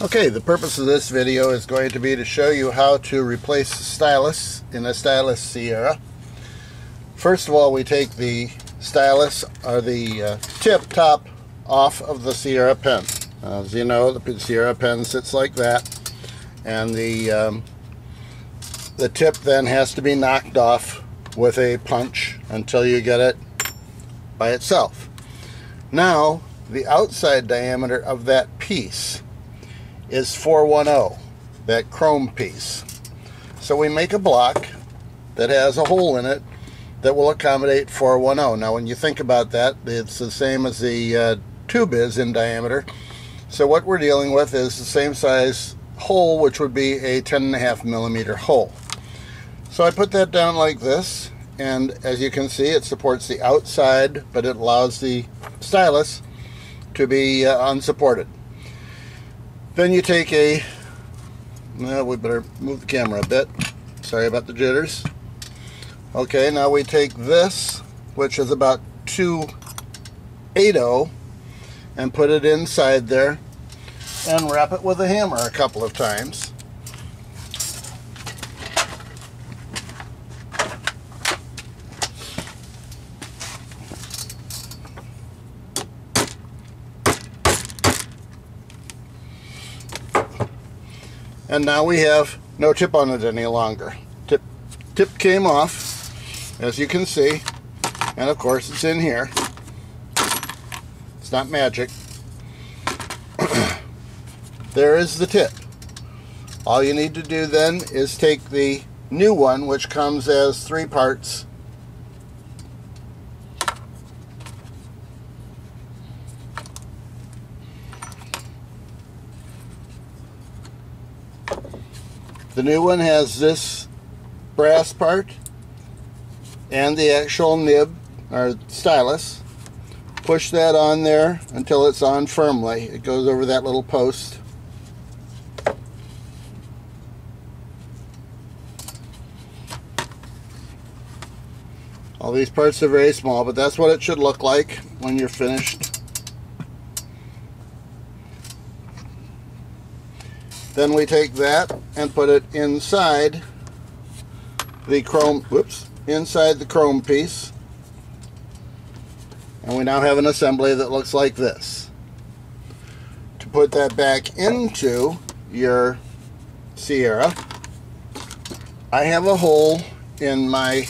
Okay, the purpose of this video is going to be to show you how to replace stylus in a Stylus Sierra. First of all, we take the stylus, or the tip top, off of the Sierra pen. As you know, the Sierra pen sits like that, and the tip then has to be knocked off with a punch until you get it by itself. Now, the outside diameter of that piece is 410, that chrome piece. So we make a block that has a hole in it that will accommodate 410. Now when you think about that, it's the same as the tube is in diameter. So what we're dealing with is the same size hole, which would be a 10.5 millimeter hole. So I put that down like this, and as you can see, it supports the outside, but it allows the stylus to be unsupported. Then you take we better move the camera a bit. Sorry about the jitters. Okay, now we take this, which is about 2/8, and put it inside there and wrap it with a hammer a couple of times. And now we have no tip on it any longer. Tip came off, as you can see, and of course it's in here. It's not magic. There is the tip. All you need to do then is take the new one, which comes as 3 parts. The new one has this brass part and the actual nib, or stylus. Push that on there until it's on firmly. It goes over that little post. All these parts are very small, but that's what it should look like when you're finished. Then we take that and put it inside the chrome, inside the chrome piece. And we now have an assembly that looks like this. To put that back into your Sierra, I have a hole in my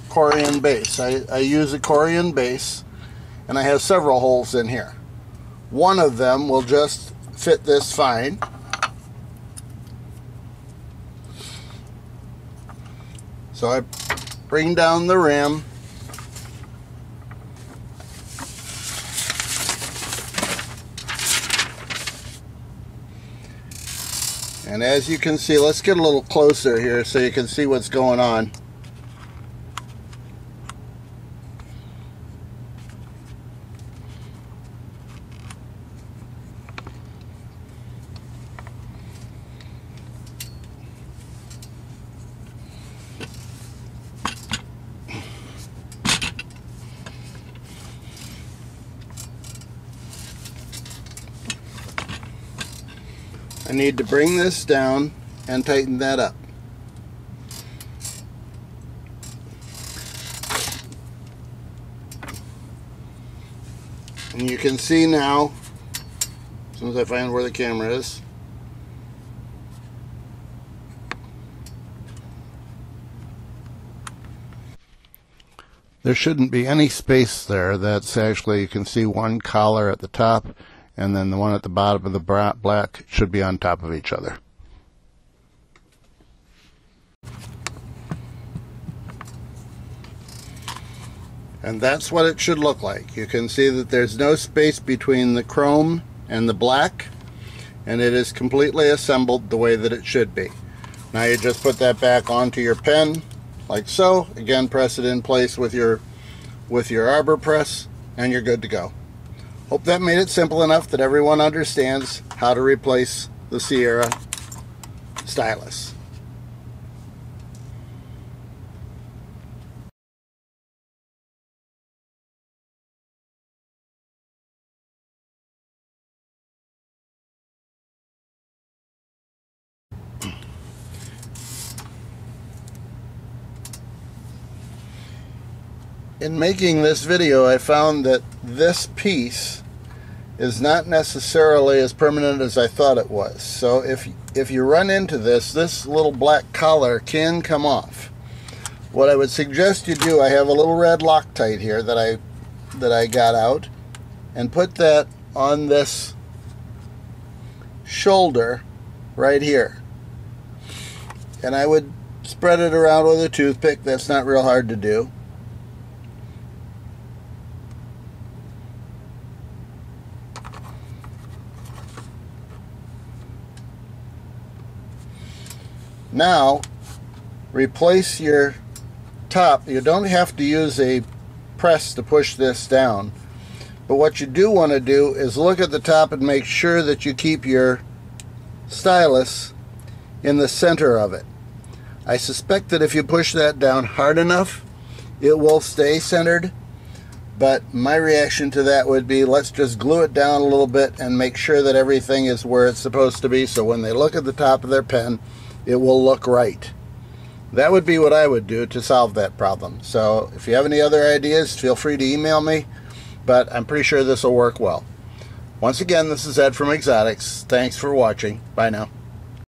Corian base. I use a Corian base, and I have several holes in here. One of them will just fit this fine. So I bring down the rim, and as you can see, let's get a little closer here so you can see what's going on. I need to bring this down and tighten that up. And you can see now, as soon as I find where the camera is, there shouldn't be any space there. That's actually, you can see one collar at the top, and then the one at the bottom of the black should be on top of each other. And that's what it should look like. You can see that there's no space between the chrome and the black, and it is completely assembled the way that it should be. Now you just put that back onto your pen, like so. Again, press it in place with your arbor press, and you're good to go. Hope that made it simple enough that everyone understands how to replace the Sierra stylus. in making this video, I found that this piece is not necessarily as permanent as I thought it was. So if you run into this little black collar can come off. What I would suggest you do, I have a little red Loctite here that I got out, and put that on this shoulder right here. And I would spread it around with a toothpick. That's not real hard to do. Now, replace your top. You don't have to use a press to push this down, but what you do want to do is look at the top and make sure that you keep your stylus in the center of it. I suspect that if you push that down hard enough, it will stay centered, but my reaction to that would be, let's just glue it down a little bit and make sure that everything is where it's supposed to be, so when they look at the top of their pen, it will look right. That would be what I would do to solve that problem. So if you have any other ideas, feel free to email me, but I'm pretty sure this will work well. Once again, this is Ed from Exotics. Thanks for watching. Bye now.